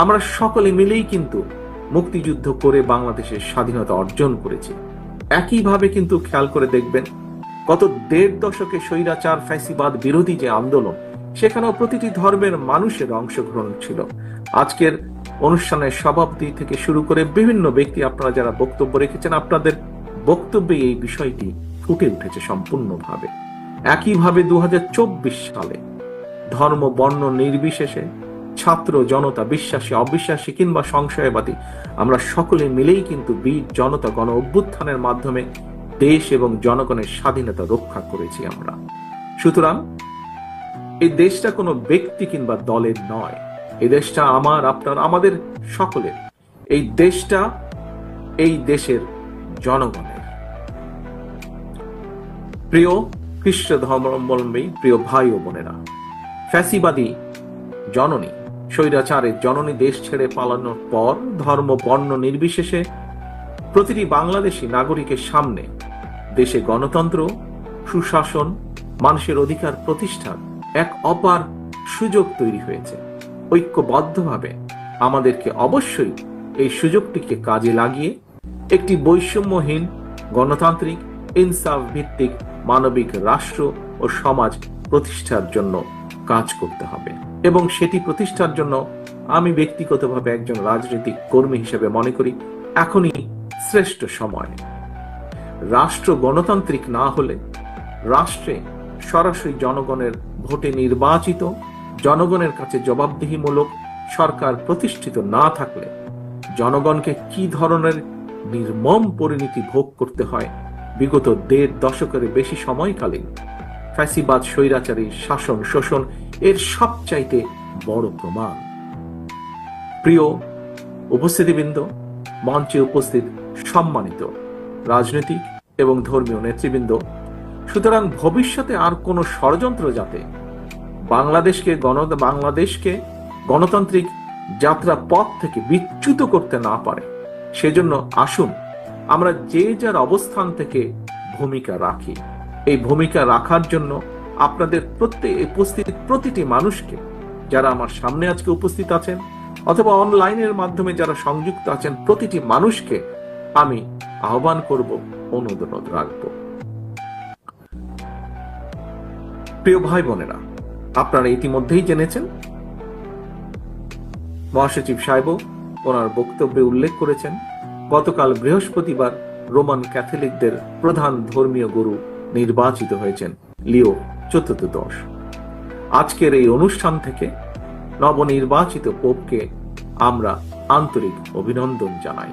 আমরা সকলে মিলেই কিন্তু মুক্তিযুদ্ধ করে বাংলাদেশের স্বাধীনতা অর্জন করেছি। একইভাবে কিন্তু খেয়াল করে দেখবেন, গত ১.৫ দশকে স্বৈরাচার ফ্যাসিবাদ বিরোধী যে আন্দোলন, সেখানেও প্রতিটি ধর্মের মানুষের অংশগ্রহণ ছিল। আজকের অনুষ্ঠানের সভাপতি থেকে শুরু করে বিভিন্ন ব্যক্তি, আপনারা যারা বক্তব্য রেখেছেন, আপনাদের বক্তব্যে এই বিষয়টি ফুটে উঠেছে সম্পূর্ণভাবে। একইভাবে ২০২৪ সালে ধর্ম বর্ণ নির্বিশেষে ছাত্র জনতা, বিশ্বাসী অবিশ্বাসী কিংবা সংশয়বাদী, আমরা সকলে মিলেই কিন্তু বীর জনতা গণ অভ্যুত্থানের মাধ্যমে দেশ এবং জনগণের স্বাধীনতা রক্ষা করেছি আমরা। সুতরাং এই দেশটা কোনো ব্যক্তি কিংবা দলের নয়, এই দেশটা আমার, আপনার, আমাদের সকলের। এই দেশটা এই দেশের জনগণের। প্রিয় খ্রিস্ট ধর্মাবলম্বী প্রিয় ভাই ও বোনেরা, ফ্যাসিবাদী জননী, স্বৈরাচারের জননী দেশ ছেড়ে পালানোর পর ধর্ম বর্ণ নির্বিশেষে প্রতিটি বাংলাদেশী নাগরিকের সামনে দেশে গণতন্ত্র, সুশাসন, মানুষের অধিকার প্রতিষ্ঠার এক অপার সুযোগ তৈরি হয়েছে। ঐক্যবদ্ধভাবে আমাদেরকে অবশ্যই এই সুযোগটিকে কাজে লাগিয়ে একটি বৈষম্যহীন, গণতান্ত্রিক, ইনসাফ ভিত্তিক মানবিক রাষ্ট্র ও সমাজ প্রতিষ্ঠার জন্য কাজ করতে হবে। এবং সেটি প্রতিষ্ঠার জন্য আমি ব্যক্তিগতভাবে একজন রাজনৈতিক কর্মী হিসেবে মনে করি এখনই শ্রেষ্ঠ সময়। রাষ্ট্র গণতান্ত্রিক না হলে, রাষ্ট্রে সরাসরি জনগণের ভোটে নির্বাচিত, জনগণের কাছে জবাবদিহিমূলক সরকার প্রতিষ্ঠিত না থাকলে জনগণকে কি ধরনের নির্মম পরিণতি ভোগ করতে হয় বিগত ১.৫ দশকের বেশি সময়কালীন ফ্যাসিবাদ স্বৈরাচারী শাসন শোষণ এর সবচাইতে বড় প্রমাণ। প্রিয় উপস্থিতিবৃন্দ, মঞ্চে উপস্থিত সম্মানিত রাজনৈতিক এবং ধর্মীয় নেতৃবৃন্দ, সুতরাং ভবিষ্যতে আর কোন ষড়যন্ত্র যাতে বাংলাদেশকে গণতান্ত্রিক যাত্রা পথ থেকে বিচ্যুত করতে না পারে, সেজন্য আসুন আমরা যে যার অবস্থান থেকে ভূমিকা রাখি। এই ভূমিকা রাখার জন্য আপনাদের উপস্থিত প্রতিটি মানুষকে, যারা আমার সামনে আজকে উপস্থিত আছেন অথবা অনলাইনের মাধ্যমে যারা সংযুক্ত আছেন, প্রতিটি মানুষকে আমি আহ্বান করব, অনুরোধ রাখব। প্রিয় ভাই বোনেরা, আপনারা ইতিমধ্যেই জেনেছেন মহাসচিব সাহেব ওনার বক্তব্যে উল্লেখ করেছেন গতকাল বৃহস্পতিবার রোমান ক্যাথলিকদের প্রধান ধর্মীয় গুরু নির্বাচিত হয়েছেন লিও চতুর্দশ। আজকের এই অনুষ্ঠান থেকে নবনির্বাচিত পোপকে আমরা আন্তরিক অভিনন্দন জানাই।